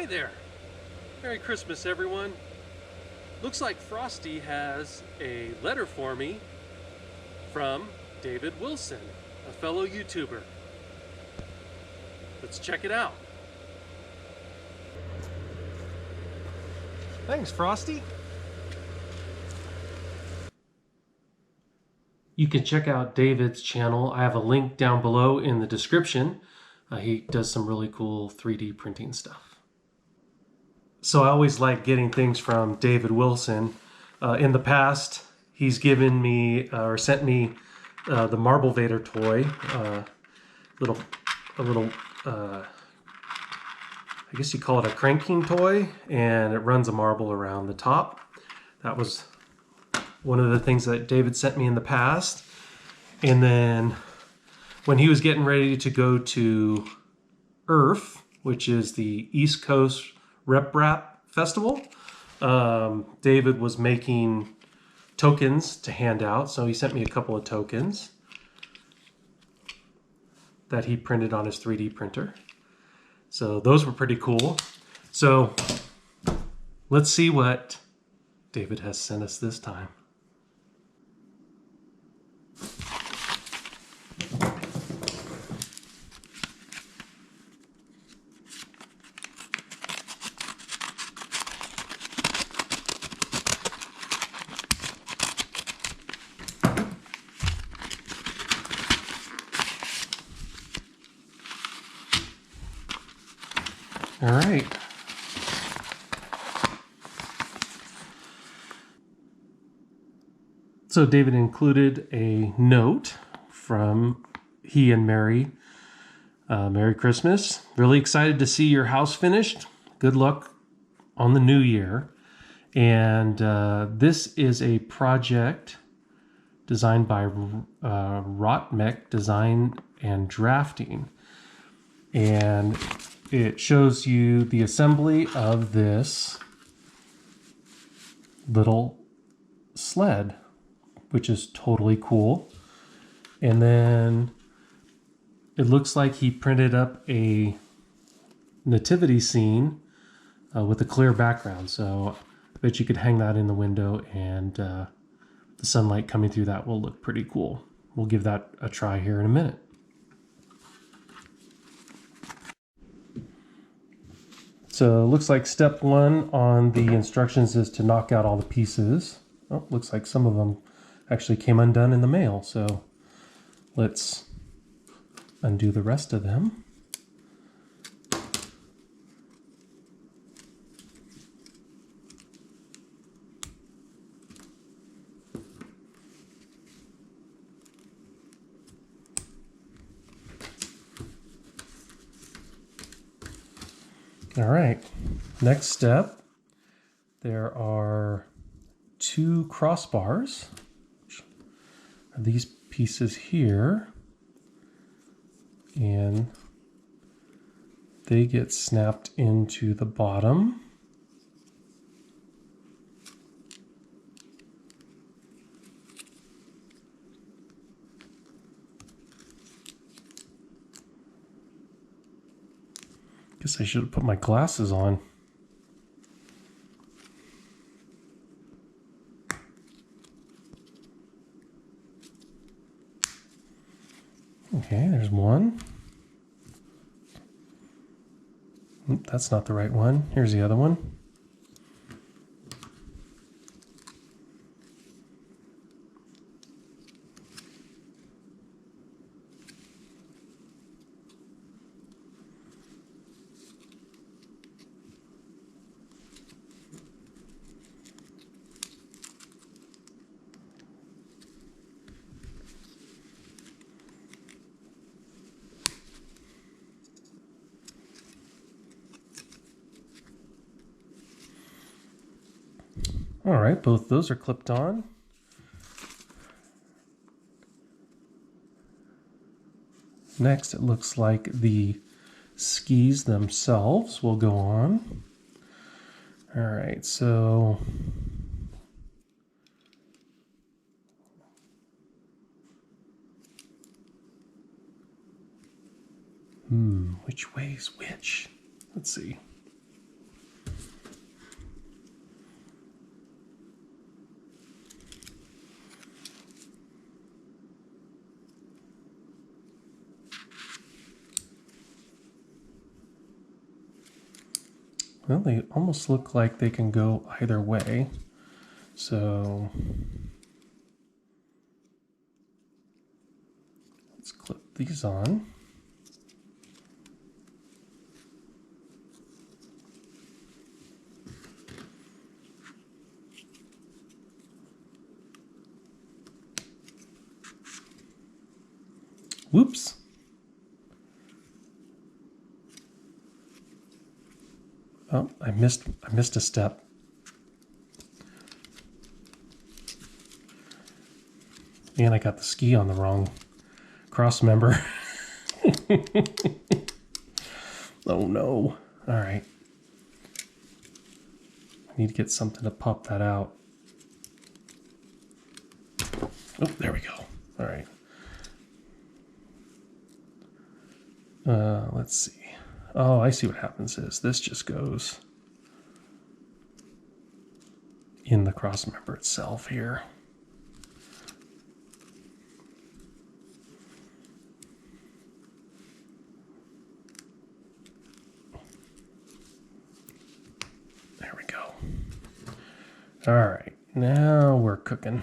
Hi there! Merry Christmas, everyone. Looks like Frosty has a letter for me from David Wilson, a fellow YouTuber. Let's check it out. Thanks, Frosty. You can check out David's channel. I have a link down below in the description. He does some really cool 3D printing stuff. So I always like getting things from David Wilson. In the past, he's given me or sent me the Marble Vader toy, I guess you call it a cranking toy, and it runs a marble around the top. That was one of the things that David sent me in the past. And then when he was getting ready to go to IRF, which is the East Coast Rep Rap Festival, David was making tokens to hand out. So he sent me a couple of tokens that he printed on his 3D printer. So those were pretty cool. So let's see what David has sent us this time. All right. So David included a note from he and Mary. Merry Christmas. Really excited to see your house finished. Good luck on the new year. And this is a project designed by Rotmec Design and Drafting. And it shows you the assembly of this little sled, which is totally cool. And then it looks like he printed up a nativity scene with a clear background. So I bet you could hang that in the window, and the sunlight coming through that will look pretty cool. We'll give that a try here in a minute. So it looks like step one on the instructions is to knock out all the pieces. Oh, looks like some of them actually came undone in the mail. So let's undo the rest of them. All right, next step, there are two crossbars. These pieces here, and they get snapped into the bottom. Guess I should have put my glasses on. Okay, there's one. That's not the right one. Here's the other one. All right, both those are clipped on. Next, it looks like the skis themselves will go on. All right, so which way is which? Let's see. Well, they almost look like they can go either way. So let's clip these on. Whoops. Oh, I missed a step. And I got the ski on the wrong cross member. Oh no. All right. I need to get something to pop that out. Oh, there we go. All right. Let's see. Oh, I see what happens is this just goes in the cross member itself here. There we go. All right, now we're cooking.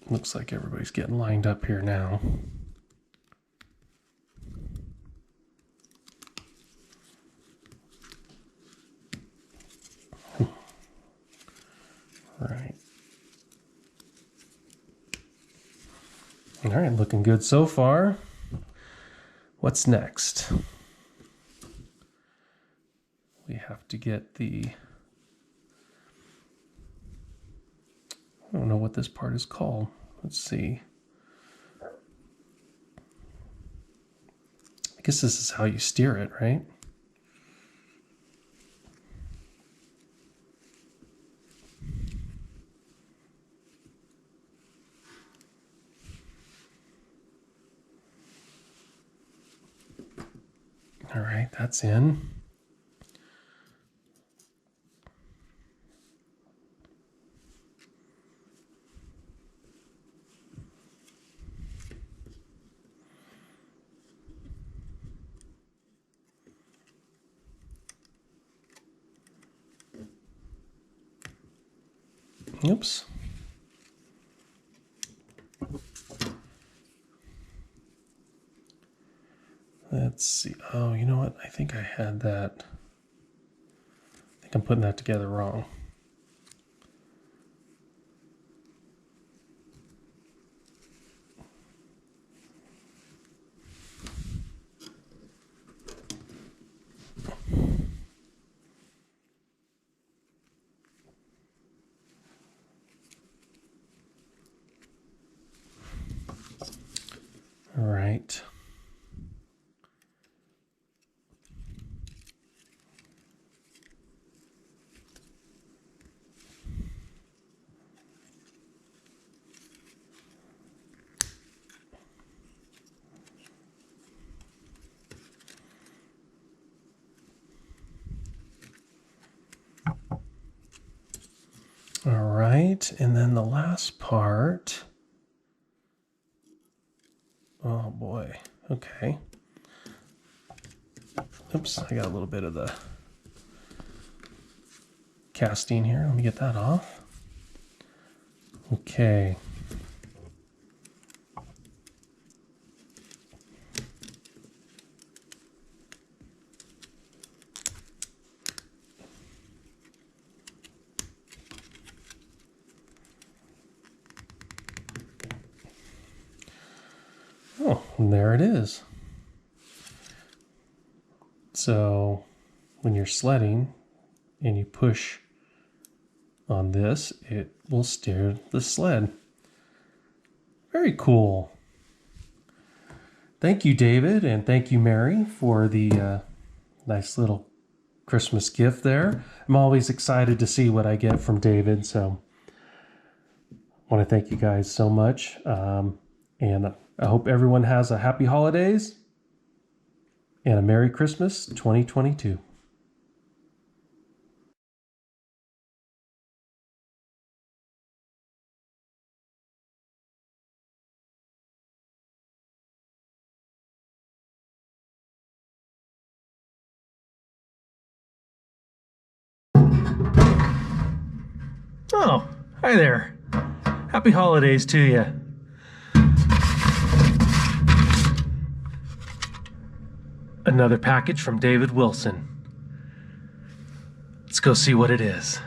Looks like everybody's getting lined up here now. All right, looking good so far. What's next? We have to get the, I don't know what this part is called. Let's see. I guess this is how you steer it, right? All right, that's in. Oops. Let's see. Oh, you know what? I think I had that. I think I'm putting that together wrong. All right. All right, and then the last part. Oh boy, okay. Oops, I got a little bit of the casting here. Let me get that off. Okay. Oh, and there it is. So when you're sledding and you push on this, it will steer the sled. Very cool. Thank you, David, and thank you, Mary, for the nice little Christmas gift there. I'm always excited to see what I get from David, so I want to thank you guys so much. And I hope everyone has a happy holidays and a Merry Christmas 2022. Oh, hi there. Happy holidays to you. Another package from David Wilson. Let's go see what it is.